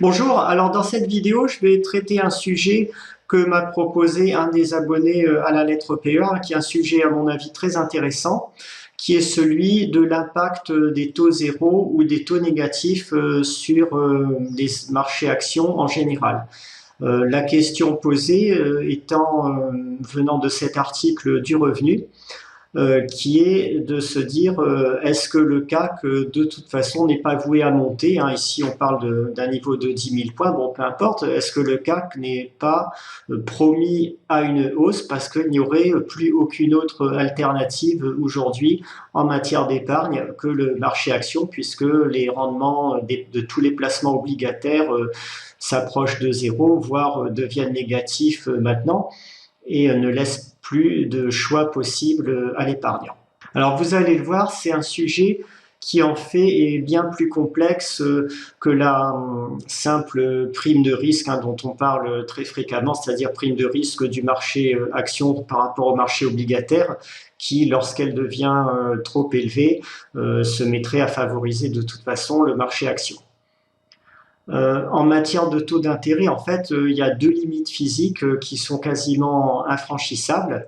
Bonjour, alors dans cette vidéo, je vais traiter un sujet que m'a proposé un des abonnés à la lettre PE, qui est un sujet à mon avis très intéressant, qui est celui de l'impact des taux zéro ou des taux négatifs sur les marchés actions en général. La question posée étant venant de cet article du Revenu, qui est de se dire est-ce que le CAC de toute façon n'est pas voué à monter, hein, ici on parle d'un niveau de 10 000 points, bon peu importe, est-ce que le CAC n'est pas promis à une hausse parce qu'il n'y aurait plus aucune autre alternative aujourd'hui en matière d'épargne que le marché action, puisque les rendements de tous les placements obligataires s'approchent de zéro, voire deviennent négatifs maintenant, et ne laisse plus de choix possibles à l'épargnant. Alors vous allez le voir, c'est un sujet qui en fait est bien plus complexe que la simple prime de risque dont on parle très fréquemment, c'est-à-dire prime de risque du marché action par rapport au marché obligataire, qui, lorsqu'elle devient trop élevée, se mettrait à favoriser de toute façon le marché action. En matière de taux d'intérêt, en fait, il y a deux limites physiques qui sont quasiment infranchissables.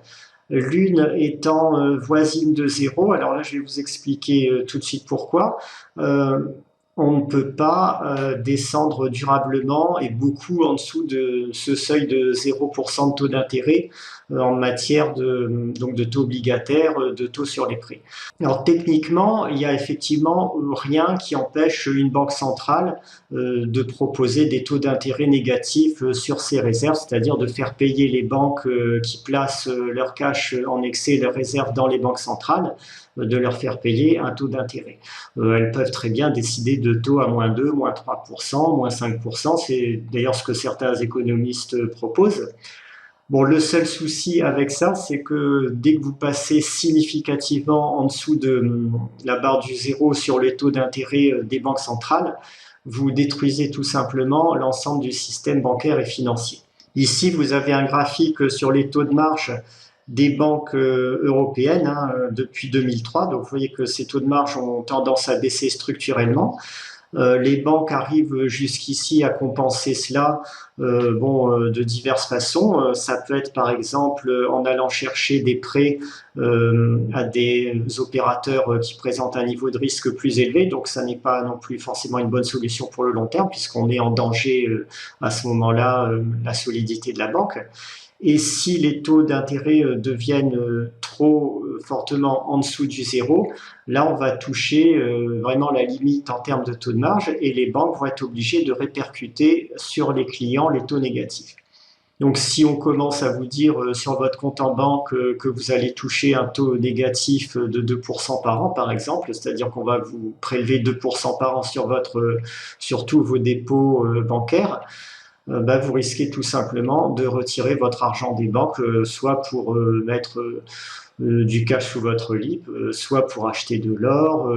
L'une étant voisine de zéro. Alors là, je vais vous expliquer tout de suite pourquoi. On ne peut pas descendre durablement et beaucoup en dessous de ce seuil de 0% de taux d'intérêt en matière de taux obligataires, de taux sur les prêts. Alors techniquement, il n'y a effectivement rien qui empêche une banque centrale de proposer des taux d'intérêt négatifs sur ses réserves, c'est-à-dire de faire payer les banques qui placent leur cash en excès, leurs réserves dans les banques centrales, de leur faire payer un taux d'intérêt. Elles peuvent très bien décider de taux à moins 2, moins 3%, moins 5%, c'est d'ailleurs ce que certains économistes proposent. Bon, le seul souci avec ça, c'est que dès que vous passez significativement en dessous de la barre du zéro sur les taux d'intérêt des banques centrales, vous détruisez tout simplement l'ensemble du système bancaire et financier. Ici, vous avez un graphique sur les taux de marge des banques européennes depuis 2003. Donc, vous voyez que ces taux de marge ont tendance à baisser structurellement. Les banques arrivent jusqu'ici à compenser cela de diverses façons. Ça peut être par exemple en allant chercher des prêts à des opérateurs qui présentent un niveau de risque plus élevé, donc ça n'est pas non plus forcément une bonne solution pour le long terme puisqu'on est en danger à ce moment-là la solidité de la banque. Et si les taux d'intérêt deviennent trop fortement en dessous du zéro, là on va toucher vraiment la limite en termes de taux de marge et les banques vont être obligées de répercuter sur les clients les taux négatifs. Donc si on commence à vous dire sur votre compte en banque que vous allez toucher un taux négatif de 2% par an par exemple, c'est-à-dire qu'on va vous prélever 2% par an sur tous vos dépôts bancaires, vous risquez tout simplement de retirer votre argent des banques, soit pour mettre du cash sous votre lit, soit pour acheter de l'or,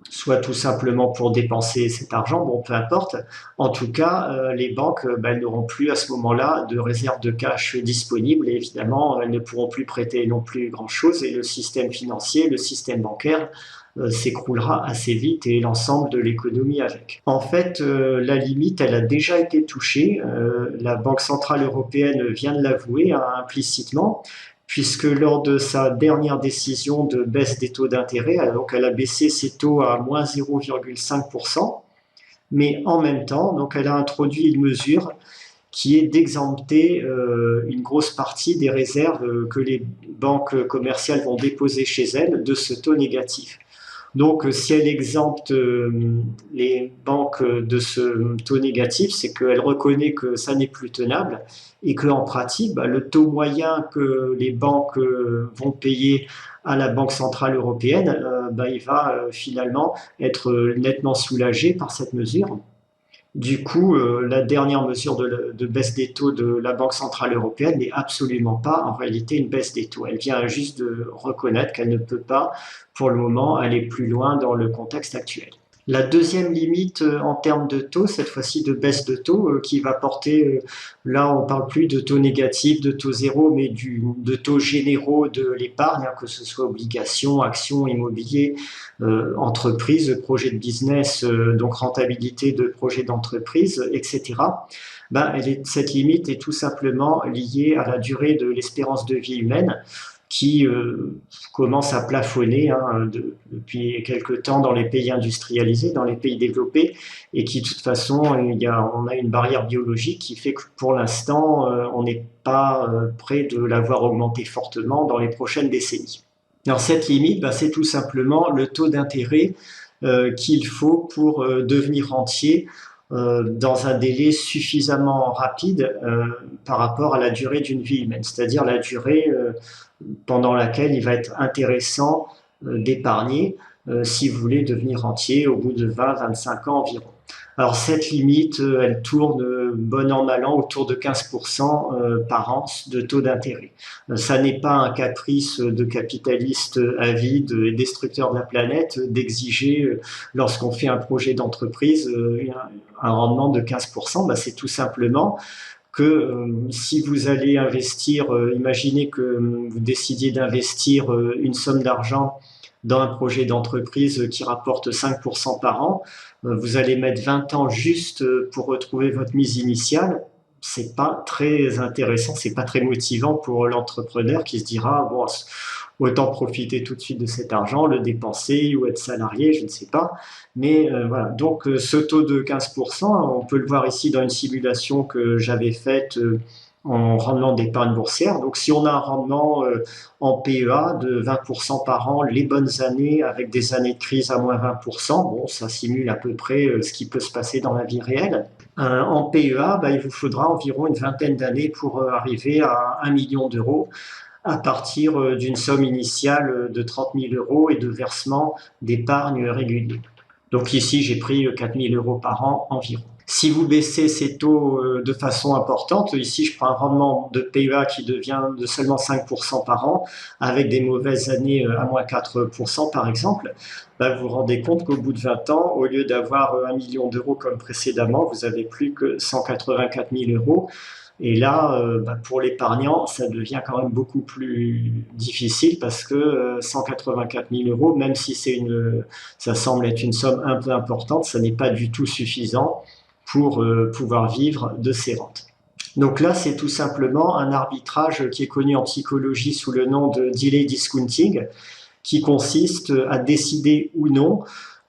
soit tout simplement pour dépenser cet argent, bon peu importe. En tout cas, les banques elles n'auront plus à ce moment-là de réserve de cash disponible et évidemment elles ne pourront plus prêter non plus grand-chose et le système financier, le système bancaire s'écroulera assez vite et l'ensemble de l'économie avec. En fait, la limite, elle a déjà été touchée. La Banque centrale européenne vient de l'avouer implicitement, puisque lors de sa dernière décision de baisse des taux d'intérêt, donc elle a baissé ses taux à moins 0,5%, mais en même temps, donc elle a introduit une mesure qui est d'exempter une grosse partie des réserves que les banques commerciales vont déposer chez elles de ce taux négatif. Donc, si elle exempte les banques de ce taux négatif, c'est qu'elle reconnaît que ça n'est plus tenable et qu'en pratique, le taux moyen que les banques vont payer à la Banque centrale européenne, il va finalement être nettement soulagé par cette mesure. Du coup, la dernière mesure de baisse des taux de la Banque centrale européenne n'est absolument pas en réalité une baisse des taux. Elle vient juste de reconnaître qu'elle ne peut pas, pour le moment, aller plus loin dans le contexte actuel. La deuxième limite en termes de taux, cette fois-ci de baisse de taux, qui va porter, là on parle plus de taux négatifs, de taux zéro, mais de taux généraux de l'épargne, hein, que ce soit obligations, actions, immobilier, entreprise, projet de business, donc rentabilité de projet d'entreprise, etc. Ben, cette limite est tout simplement liée à la durée de l'espérance de vie humaine qui commence à plafonner depuis quelque temps dans les pays industrialisés, dans les pays développés, et qui de toute façon, on a une barrière biologique qui fait que pour l'instant, on n'est pas près de la voir augmenter fortement dans les prochaines décennies. Alors cette limite, bah, c'est tout simplement le taux d'intérêt qu'il faut pour devenir rentier dans un délai suffisamment rapide par rapport à la durée d'une vie humaine, c'est-à-dire la durée pendant laquelle il va être intéressant d'épargner si vous voulez devenir rentier au bout de 20-25 ans environ. Alors cette limite, elle tourne bon an mal an autour de 15% par an de taux d'intérêt. Ça n'est pas un caprice de capitaliste avide et destructeur de la planète d'exiger, lorsqu'on fait un projet d'entreprise, un rendement de 15%. Bah, c'est tout simplement que si vous allez investir, imaginez que vous décidiez d'investir une somme d'argent dans un projet d'entreprise qui rapporte 5% par an, vous allez mettre 20 ans juste pour retrouver votre mise initiale. C'est pas très intéressant, c'est pas très motivant pour l'entrepreneur qui se dira bon, autant profiter tout de suite de cet argent, le dépenser ou être salarié, je ne sais pas. Mais voilà, donc ce taux de 15%, on peut le voir ici dans une simulation que j'avais faite en rendement d'épargne boursière. Donc si on a un rendement en PEA de 20% par an, les bonnes années avec des années de crise à moins 20%, bon, ça simule à peu près ce qui peut se passer dans la vie réelle. En PEA, bah, il vous faudra environ une vingtaine d'années pour arriver à 1 million d'euros à partir d'une somme initiale de 30 000 euros et de versement d'épargne régulier. Donc ici, j'ai pris 4 000 euros par an environ. Si vous baissez ces taux de façon importante, ici je prends un rendement de PEA qui devient de seulement 5% par an, avec des mauvaises années à moins 4% par exemple, bah vous vous rendez compte qu'au bout de 20 ans, au lieu d'avoir 1 million d'euros comme précédemment, vous avez plus que 184 000 euros. Et là, bah pour l'épargnant, ça devient quand même beaucoup plus difficile parce que 184 000 euros, même si ça semble être une somme un peu importante, ça n'est pas du tout suffisant pour pouvoir vivre de ses rentes. Donc là, c'est tout simplement un arbitrage qui est connu en psychologie sous le nom de delay discounting, qui consiste à décider ou non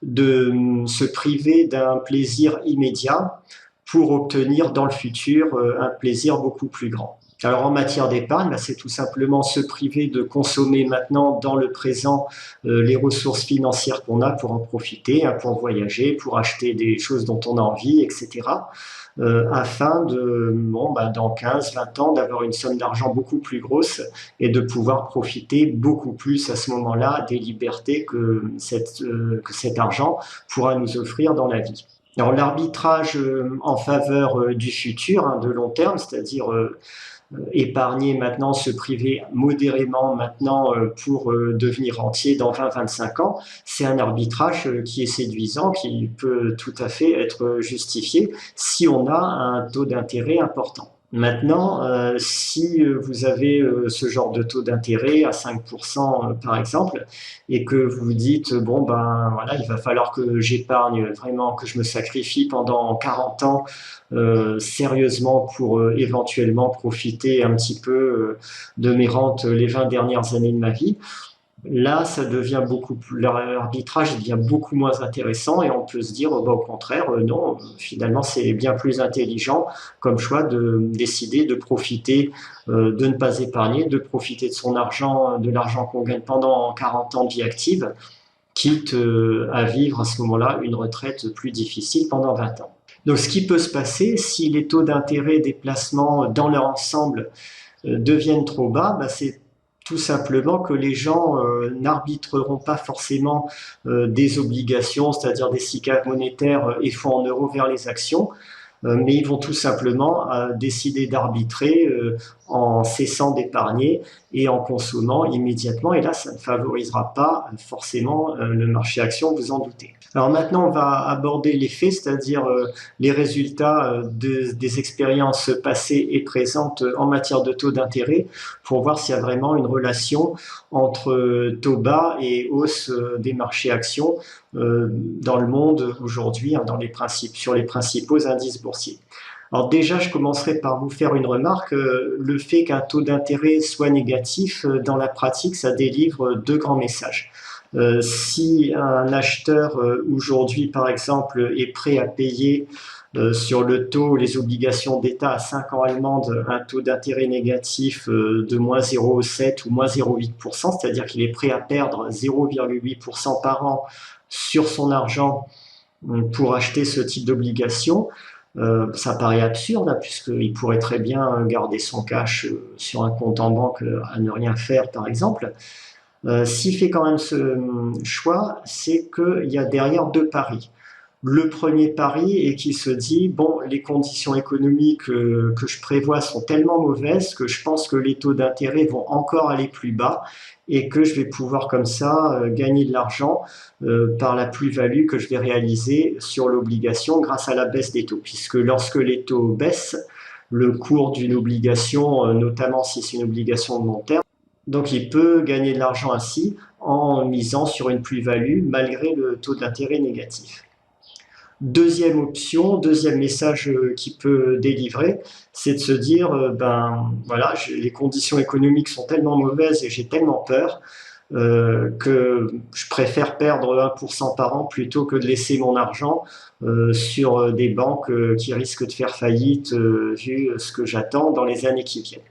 de se priver d'un plaisir immédiat pour obtenir dans le futur un plaisir beaucoup plus grand. Alors en matière d'épargne, c'est tout simplement se priver de consommer maintenant dans le présent les ressources financières qu'on a pour en profiter, pour voyager, pour acheter des choses dont on a envie, etc. Afin de, dans 15-20 ans, d'avoir une somme d'argent beaucoup plus grosse et de pouvoir profiter beaucoup plus à ce moment-là des libertés que cet argent pourra nous offrir dans la vie. Alors l'arbitrage en faveur du futur, de long terme, c'est-à-dire épargner maintenant, se priver modérément maintenant pour devenir rentier dans 20-25 ans, c'est un arbitrage qui est séduisant, qui peut tout à fait être justifié si on a un taux d'intérêt important. Maintenant, si vous avez ce genre de taux d'intérêt à 5% par exemple, et que vous vous dites, bon ben voilà, il va falloir que j'épargne vraiment, que je me sacrifie pendant 40 ans sérieusement pour éventuellement profiter un petit peu de mes rentes les 20 dernières années de ma vie, là, ça devient l'arbitrage devient beaucoup moins intéressant et on peut se dire, au contraire, non, finalement, c'est bien plus intelligent comme choix de décider de profiter, de ne pas épargner, de profiter de son argent, de l'argent qu'on gagne pendant 40 ans de vie active, quitte à vivre à ce moment-là une retraite plus difficile pendant 20 ans. Donc, ce qui peut se passer, si les taux d'intérêt des placements dans leur ensemble deviennent trop bas, c'est tout simplement que les gens n'arbitreront pas forcément des obligations, c'est-à-dire des SICAV monétaires et fonds en euros vers les actions, mais ils vont tout simplement décider d'arbitrer en cessant d'épargner et en consommant immédiatement. Et là, ça ne favorisera pas forcément le marché action, vous en doutez. Alors maintenant, on va aborder les faits, c'est-à-dire les résultats des expériences passées et présentes en matière de taux d'intérêt pour voir s'il y a vraiment une relation entre taux bas et hausse des marchés actions dans le monde aujourd'hui, hein, sur les principaux indices boursiers. Alors déjà, je commencerai par vous faire une remarque. Le fait qu'un taux d'intérêt soit négatif, dans la pratique, ça délivre deux grands messages. Si un acheteur aujourd'hui, par exemple, est prêt à payer sur le taux, les obligations d'État à 5 ans allemandes, un taux d'intérêt négatif de moins 0,7 ou moins 0,8%, c'est-à-dire qu'il est prêt à perdre 0,8% par an sur son argent pour acheter ce type d'obligation, ça paraît absurde, hein, puisqu'il pourrait très bien garder son cash sur un compte en banque à ne rien faire, par exemple. S'il fait quand même ce choix, c'est qu'il y a derrière deux paris. Le premier pari est qu'il se dit, bon, les conditions économiques que je prévois sont tellement mauvaises que je pense que les taux d'intérêt vont encore aller plus bas et que je vais pouvoir comme ça gagner de l'argent par la plus-value que je vais réaliser sur l'obligation grâce à la baisse des taux. Puisque lorsque les taux baissent, le cours d'une obligation, notamment si c'est une obligation de long terme, donc il peut gagner de l'argent ainsi en misant sur une plus-value malgré le taux d'intérêt négatif. Deuxième option, deuxième message qu'il peut délivrer, c'est de se dire, ben voilà, les conditions économiques sont tellement mauvaises et j'ai tellement peur que je préfère perdre 1% par an plutôt que de laisser mon argent sur des banques qui risquent de faire faillite vu ce que j'attends dans les années qui viennent.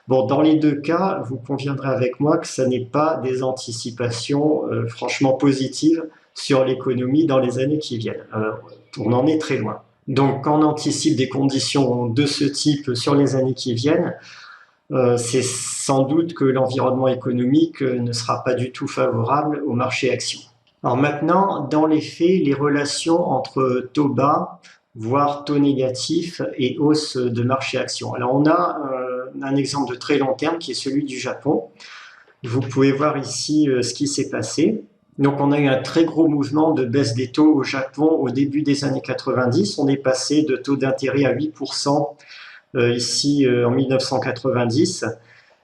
Bon, dans les deux cas, vous conviendrez avec moi que ça n'est pas des anticipations franchement positives sur l'économie dans les années qui viennent. On en est très loin. Donc, quand on anticipe des conditions de ce type sur les années qui viennent, c'est sans doute que l'environnement économique ne sera pas du tout favorable au marché actions. Alors maintenant, dans les faits, les relations entre taux bas, voire taux négatif et hausse de marché actions. Alors on a un exemple de très long terme qui est celui du Japon. Vous pouvez voir ici ce qui s'est passé. Donc on a eu un très gros mouvement de baisse des taux au Japon au début des années 90. On est passé de taux d'intérêt à 8% ici en 1990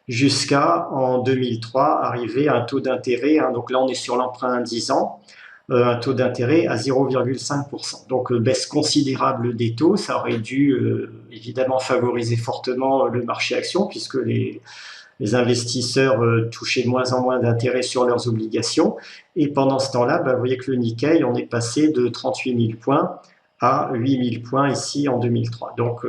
jusqu'à en 2003 arriver à un taux d'intérêt, hein, donc là on est sur l'emprunt à 10 ans, un taux d'intérêt à 0,5%. Donc baisse considérable des taux, ça aurait dû évidemment favoriser fortement le marché action puisque les investisseurs touchaient de moins en moins d'intérêt sur leurs obligations. Et pendant ce temps-là, vous voyez que le Nikkei, on est passé de 38 000 points à 8 000 points ici en 2003. Donc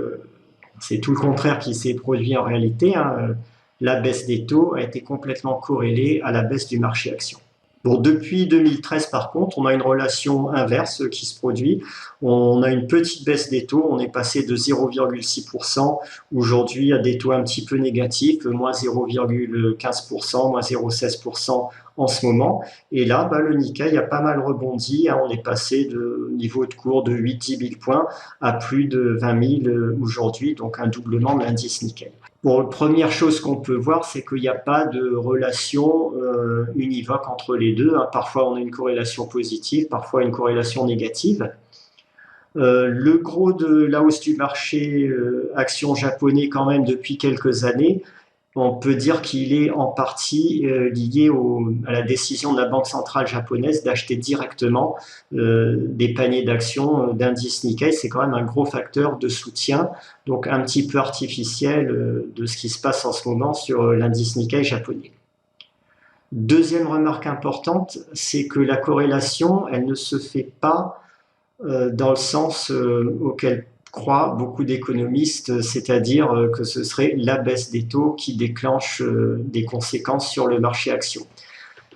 c'est tout le contraire qui s'est produit en réalité, hein. La baisse des taux a été complètement corrélée à la baisse du marché action. Bon, depuis 2013, par contre, on a une relation inverse qui se produit. On a une petite baisse des taux. On est passé de 0,6% aujourd'hui à des taux un petit peu négatifs, moins 0,15%, moins 0,16% en ce moment. Et là, le Nikkei a pas mal rebondi. On est passé de niveau de cours de 8-10 000 points à plus de 20 000 aujourd'hui, donc un doublement de l'indice Nikkei. Bon, première chose qu'on peut voir, c'est qu'il n'y a pas de relation univoque entre les deux, hein. Parfois, on a une corrélation positive, parfois une corrélation négative. Le gros de la hausse du marché action japonais, quand même, depuis quelques années, on peut dire qu'il est en partie lié à la décision de la Banque centrale japonaise d'acheter directement des paniers d'actions d'indice Nikkei. C'est quand même un gros facteur de soutien, donc un petit peu artificiel de ce qui se passe en ce moment sur l'indice Nikkei japonais. Deuxième remarque importante, c'est que la corrélation, elle ne se fait pas dans le sens auquel croient beaucoup d'économistes, c'est-à-dire que ce serait la baisse des taux qui déclenche des conséquences sur le marché action.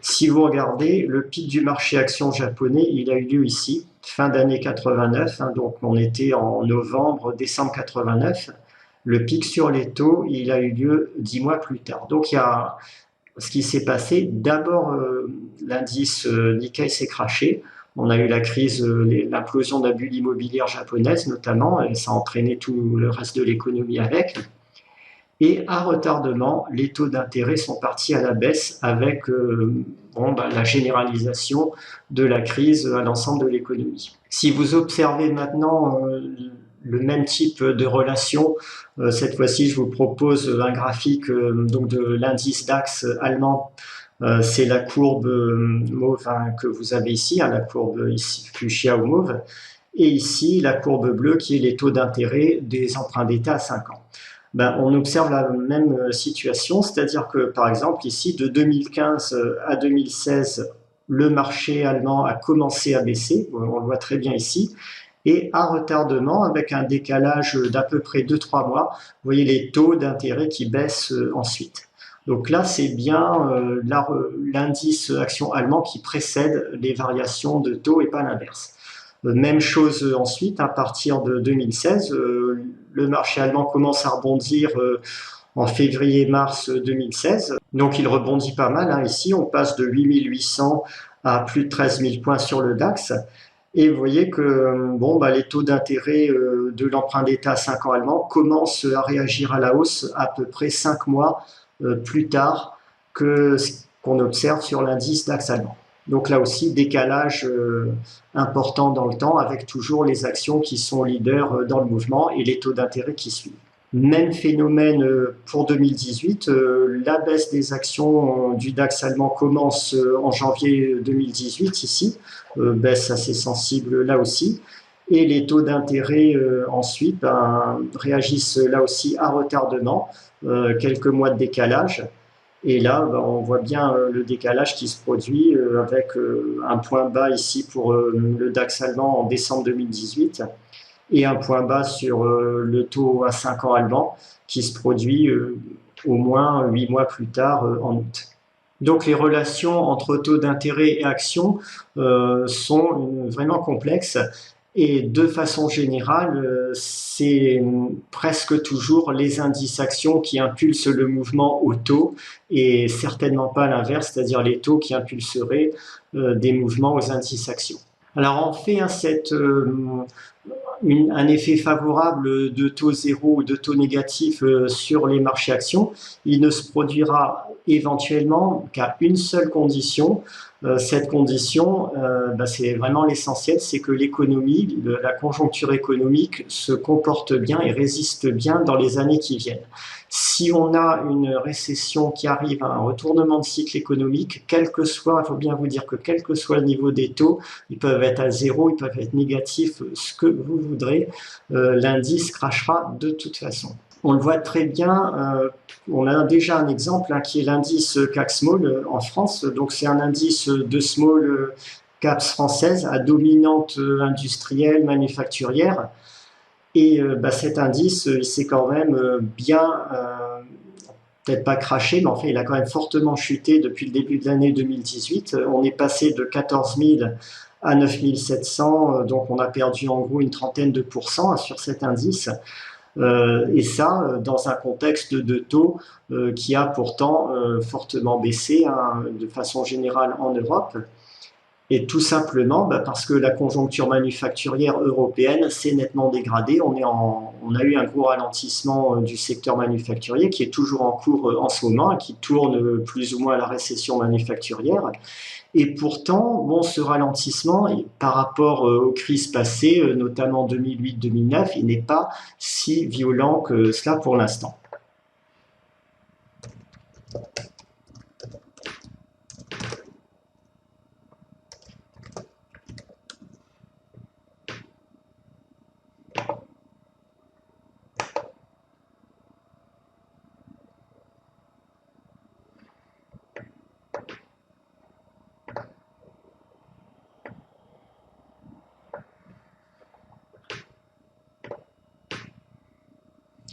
Si vous regardez, le pic du marché action japonais, il a eu lieu ici, fin d'année 89, hein, donc on était en novembre, décembre 89. Le pic sur les taux, il a eu lieu 10 mois plus tard. Donc il y a ce qui s'est passé, d'abord l'indice Nikkei s'est crashé. On a eu la crise, l'implosion de la bulle immobilière japonaise notamment, et ça a entraîné tout le reste de l'économie avec. Et à retardement, les taux d'intérêt sont partis à la baisse avec la généralisation de la crise à l'ensemble de l'économie. Si vous observez maintenant le même type de relation, cette fois-ci je vous propose un graphique donc de l'indice DAX allemand. C'est la courbe mauve que vous avez ici, la courbe ici fuchsia ou mauve, et ici la courbe bleue qui est les taux d'intérêt des emprunts d'État à 5 ans. On observe la même situation, c'est-à-dire que par exemple ici de 2015 à 2016, le marché allemand a commencé à baisser, on le voit très bien ici, et à retardement avec un décalage d'à peu près 2-3 mois, vous voyez les taux d'intérêt qui baissent ensuite. Donc là, c'est bien l'indice action allemand qui précède les variations de taux et pas l'inverse. Même chose ensuite, à partir de 2016, le marché allemand commence à rebondir en février-mars 2016. Donc il rebondit pas mal. Ici, on passe de 8800 à plus de 13 000 points sur le DAX. Et vous voyez que les taux d'intérêt de l'emprunt d'État à 5 ans allemand commencent à réagir à la hausse à peu près 5 mois plus tard que ce qu'on observe sur l'indice DAX allemand. Donc là aussi, décalage important dans le temps avec toujours les actions qui sont leaders dans le mouvement et les taux d'intérêt qui suivent. Même phénomène pour 2018, la baisse des actions du DAX allemand commence en janvier 2018 ici, baisse assez sensible là aussi, et les taux d'intérêt ensuite réagissent là aussi à retardement, quelques mois de décalage. Et là, on voit bien le décalage qui se produit avec un point bas ici pour le DAX allemand en décembre 2018 et un point bas sur le taux à 5 ans allemand qui se produit au moins 8 mois plus tard en août. Donc les relations entre taux d'intérêt et actions sont vraiment complexes. Et de façon générale, c'est presque toujours les indices actions qui impulsent le mouvement au taux et certainement pas l'inverse, c'est-à-dire les taux qui impulseraient des mouvements aux indices actions. Alors on fait un effet favorable de taux zéro ou de taux négatif sur les marchés actions. Il ne se produira éventuellement qu'à une seule condition. Cette condition, c'est vraiment l'essentiel, c'est que l'économie, la conjoncture économique se comporte bien et résiste bien dans les années qui viennent. Si on a une récession qui arrive à un retournement de cycle économique, quel que soit, il faut bien vous dire que quel que soit le niveau des taux, ils peuvent être à zéro, ils peuvent être négatifs, ce que vous voudrez, l'indice crachera de toute façon. On le voit très bien, on a déjà un exemple qui est l'indice CAC Small en France, donc c'est un indice de small caps française à dominante industrielle, manufacturière, et cet indice, il s'est quand même bien, peut-être pas craché, mais enfin il a quand même fortement chuté depuis le début de l'année 2018. On est passé de 14 000 à 9 700, donc on a perdu en gros une trentaine de pourcents sur cet indice. Et ça dans un contexte de taux qui a pourtant fortement baissé de façon générale en Europe. Et tout simplement parce que la conjoncture manufacturière européenne s'est nettement dégradée. On a eu un gros ralentissement du secteur manufacturier qui est toujours en cours en ce moment, qui tourne plus ou moins à la récession manufacturière. Et pourtant, ce ralentissement, par rapport aux crises passées, notamment 2008-2009, il n'est pas si violent que cela pour l'instant.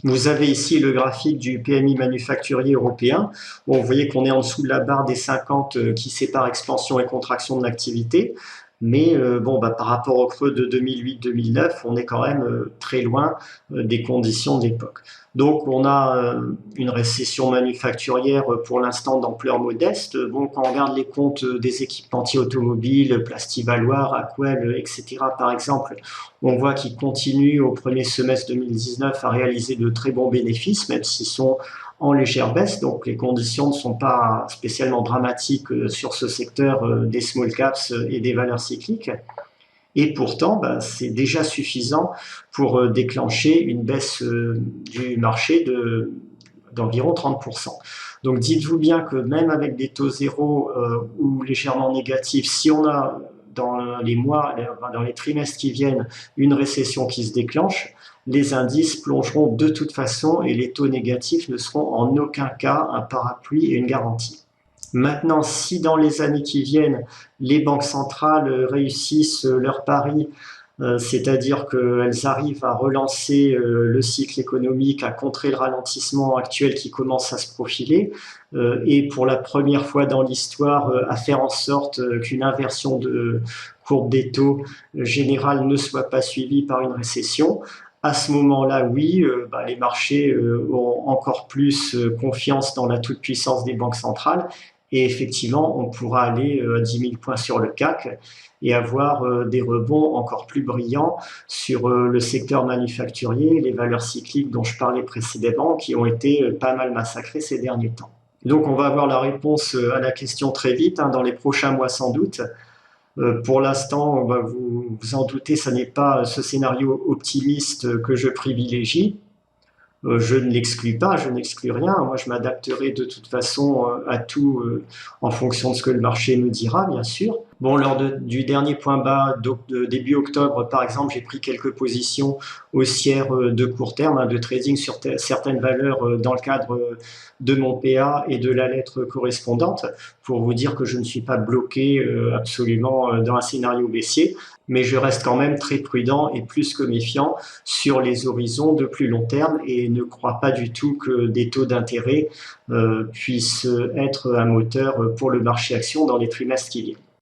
Vous avez ici le graphique du PMI manufacturier européen. Vous voyez qu'on est en dessous de la barre des 50 qui sépare expansion et contraction de l'activité. Mais par rapport au creux de 2008-2009, on est quand même très loin des conditions de l'époque. Donc on a une récession manufacturière pour l'instant d'ampleur modeste. Quand on regarde les comptes des équipementiers automobiles, Plastivaloir, Aquel, etc. par exemple, On voit qu'ils continuent au premier semestre 2019 à réaliser de très bons bénéfices, même s'ils sont en légère baisse, donc les conditions ne sont pas spécialement dramatiques sur ce secteur des small caps et des valeurs cycliques. Et pourtant, c'est déjà suffisant pour déclencher une baisse du marché d'environ 30%. Donc dites-vous bien que même avec des taux zéro ou légèrement négatifs, si on a dans les mois, dans les trimestres qui viennent, une récession qui se déclenche, les indices plongeront de toute façon et les taux négatifs ne seront en aucun cas un parapluie et une garantie. Maintenant, si dans les années qui viennent, les banques centrales réussissent leur pari, c'est-à-dire qu'elles arrivent à relancer le cycle économique, à contrer le ralentissement actuel qui commence à se profiler, et pour la première fois dans l'histoire, à faire en sorte qu'une inversion de courbe des taux générale ne soit pas suivie par une récession, à ce moment-là, oui, les marchés ont encore plus confiance dans la toute-puissance des banques centrales. Et effectivement, on pourra aller à 10 000 points sur le CAC et avoir des rebonds encore plus brillants sur le secteur manufacturier, les valeurs cycliques dont je parlais précédemment, qui ont été pas mal massacrées ces derniers temps. Donc on va avoir la réponse à la question très vite, dans les prochains mois sans doute. Pour l'instant, vous en doutez, ce n'est pas ce scénario optimiste que je privilégie. Je ne l'exclus pas, je n'exclus rien. Moi, je m'adapterai de toute façon à tout en fonction de ce que le marché me dira, bien sûr. Bon, lors du dernier point bas de début octobre, par exemple, j'ai pris quelques positions haussières de court terme, de trading sur certaines valeurs dans le cadre de mon PA et de la lettre correspondante, pour vous dire que je ne suis pas bloqué absolument dans un scénario baissier, mais je reste quand même très prudent et plus que méfiant sur les horizons de plus long terme et ne crois pas du tout que des taux d'intérêt puissent être un moteur pour le marché action dans les trimestres qui viennent.